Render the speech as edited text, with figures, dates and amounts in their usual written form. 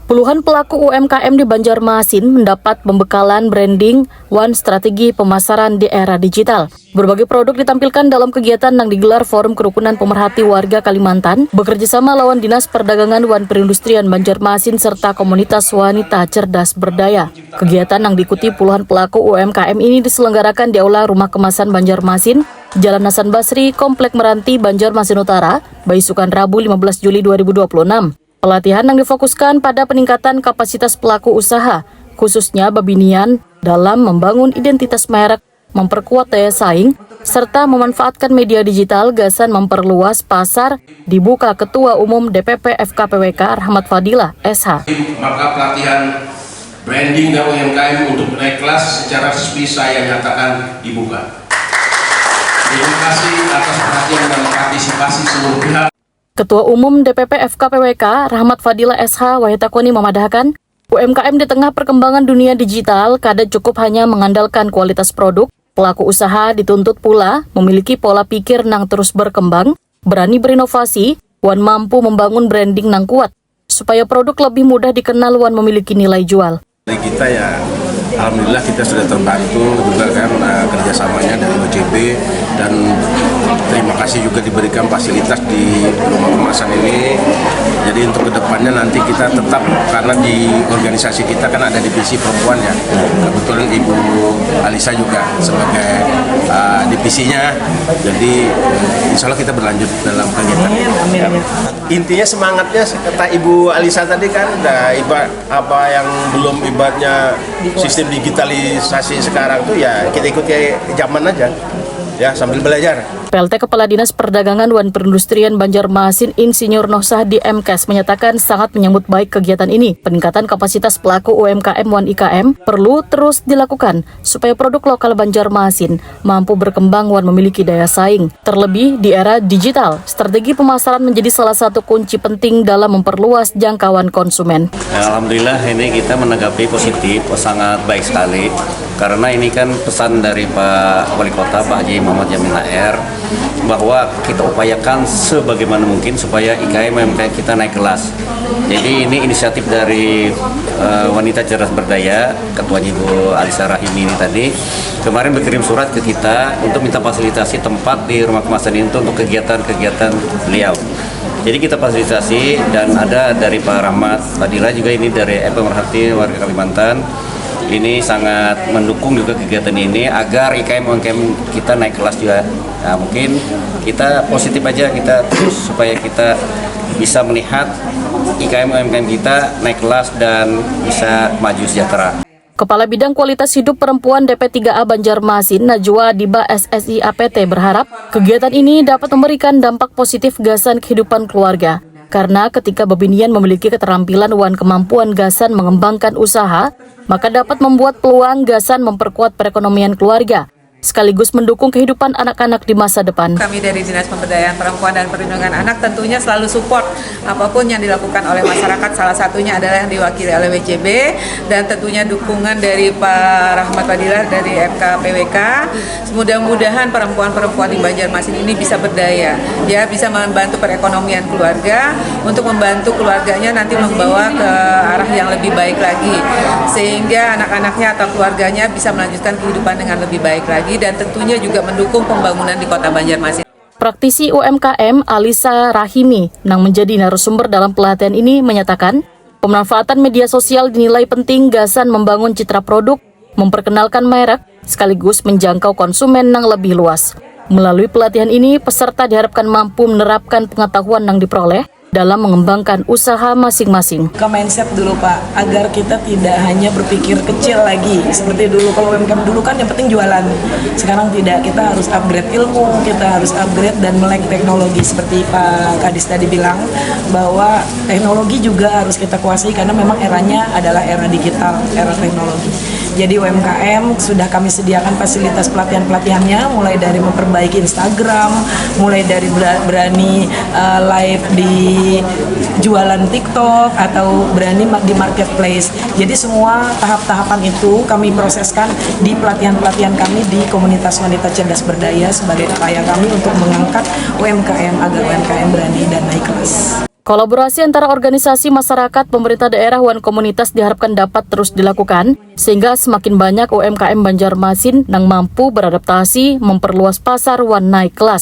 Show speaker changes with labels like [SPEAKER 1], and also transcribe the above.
[SPEAKER 1] Puluhan pelaku UMKM di Banjarmasin mendapat pembekalan branding One Strategi Pemasaran di Era Digital. Berbagai produk ditampilkan dalam kegiatan yang digelar Forum Kerukunan Pemerhati Warga Kalimantan bekerjasama lawan Dinas Perdagangan Wan Perindustrian Banjarmasin serta komunitas wanita cerdas berdaya. Kegiatan yang diikuti puluhan pelaku UMKM ini diselenggarakan di Aula Rumah Kemasan Banjarmasin, Jalan Hasan Basri, Komplek Meranti, Banjarmasin Utara, Baisukan, Rabu 15 Juli 2026. Pelatihan yang difokuskan pada peningkatan kapasitas pelaku usaha, khususnya Babinian, dalam membangun identitas merek, memperkuat daya saing, serta memanfaatkan media digital. Gasan memperluas pasar dibuka Ketua Umum DPP FKPWK Rahmat Fadilah, SH.
[SPEAKER 2] Maka pelatihan branding dan UMKM untuk naik kelas secara resmi saya nyatakan dibuka. Terima kasih atas perhatian dan partisipasi seluruh pihak.
[SPEAKER 1] Ketua Umum DPP FKPWK Rahmat Fadilah SH Wahitakoni memadahkan, UMKM di tengah perkembangan dunia digital kadang cukup hanya mengandalkan kualitas produk. Pelaku usaha dituntut pula memiliki pola pikir yang terus berkembang, berani berinovasi, wan mampu membangun branding yang kuat, supaya produk lebih mudah dikenal wan memiliki nilai jual.
[SPEAKER 2] Dari kita ya, alhamdulillah kita sudah terbantu juga kan kerjasamanya dari OJB, dan terima kasih juga diberikan fasilitas di rumah kemasan ini. Jadi untuk kedepannya nanti kita tetap, karena di organisasi kita kan ada divisi perempuan ya, kebetulan Ibu Alisa juga sebagai divisinya, jadi insya Allah kita berlanjut dalam kegiatan. Intinya semangatnya kata Ibu Alisa tadi kan, apa yang belum ibaratnya sistem digitalisasi sekarang tuh ya kita ikuti zaman aja ya sambil belajar.
[SPEAKER 1] PLT Kepala Dinas Perdagangan Wan Perindustrian Banjarmasin Insinyur Nohsah di MKes menyatakan sangat menyambut baik kegiatan ini. Peningkatan kapasitas pelaku UMKM Wan IKM perlu terus dilakukan supaya produk lokal Banjarmasin mampu berkembang wan memiliki daya saing. Terlebih di era digital, strategi pemasaran menjadi salah satu kunci penting dalam memperluas jangkauan konsumen.
[SPEAKER 3] Alhamdulillah ini kita menanggapi positif, sangat baik sekali. Karena ini kan pesan dari Pak Wali Kota, Pak Haji Muhammad Jamil HR, bahwa kita upayakan sebagaimana mungkin supaya IKM kita naik kelas. Jadi ini inisiatif dari wanita cerdas berdaya, ketuanya Ibu Alisa Rahimi ini tadi, kemarin berkirim surat ke kita untuk minta fasilitasi tempat di rumah kemasan ini untuk kegiatan-kegiatan beliau. Jadi kita fasilitasi, dan ada dari Pak Rahmat Fadilah juga, ini dari Pemerhati Warga Kalimantan. Ini sangat mendukung juga kegiatan ini agar IKM-UMKM kita naik kelas juga. Nah, mungkin kita positif aja, kita terus supaya kita bisa melihat IKM-UMKM kita naik kelas dan bisa maju sejahtera.
[SPEAKER 1] Kepala Bidang Kualitas Hidup Perempuan DP3A Banjarmasin, Najwa Diba SSI APT berharap kegiatan ini dapat memberikan dampak positif gasan kehidupan keluarga. Karena ketika Babinian memiliki keterampilan wan kemampuan gasan mengembangkan usaha, maka dapat membuat peluang gasan memperkuat perekonomian keluarga, sekaligus mendukung kehidupan anak-anak di masa depan.
[SPEAKER 4] Kami dari Dinas Pemberdayaan Perempuan dan Perlindungan Anak tentunya selalu support apapun yang dilakukan oleh masyarakat, salah satunya adalah yang diwakili oleh WJB, dan tentunya dukungan dari Pak Rahmat Fadilah dari FKPWK. Mudah-mudahan perempuan-perempuan di Banjarmasin ini bisa berdaya, ya, bisa membantu perekonomian keluarga, untuk membantu keluarganya nanti membawa ke arah yang lebih baik lagi, sehingga anak-anaknya atau keluarganya bisa melanjutkan kehidupan dengan lebih baik lagi, dan tentunya juga mendukung pembangunan di Kota Banjarmasin.
[SPEAKER 1] Praktisi UMKM Alisa Rahimi yang menjadi narasumber dalam pelatihan ini menyatakan, pemanfaatan media sosial dinilai penting gasan membangun citra produk, memperkenalkan merek, sekaligus menjangkau konsumen yang lebih luas. Melalui pelatihan ini, peserta diharapkan mampu menerapkan pengetahuan yang diperoleh dalam mengembangkan usaha masing-masing.
[SPEAKER 5] Ke mindset dulu Pak, agar kita tidak hanya berpikir kecil lagi seperti dulu. Kalau UMKM dulu kan yang penting jualan, sekarang tidak, kita harus upgrade ilmu, kita harus upgrade dan melek teknologi seperti Pak Kadis tadi bilang, bahwa teknologi juga harus kita kuasai karena memang eranya adalah era digital, era teknologi. Jadi UMKM sudah kami sediakan fasilitas pelatihan-pelatihannya, mulai dari memperbaiki Instagram, mulai dari berani live di jualan TikTok atau berani di marketplace. Jadi semua tahap-tahapan itu kami proseskan di pelatihan-pelatihan kami di komunitas wanita cerdas berdaya sebagai upaya kami untuk mengangkat UMKM agar UMKM berani dan naik kelas.
[SPEAKER 1] Kolaborasi antara organisasi masyarakat, pemerintah daerah, dan komunitas diharapkan dapat terus dilakukan, sehingga semakin banyak UMKM Banjarmasin yang mampu beradaptasi, memperluas pasar, dan naik kelas.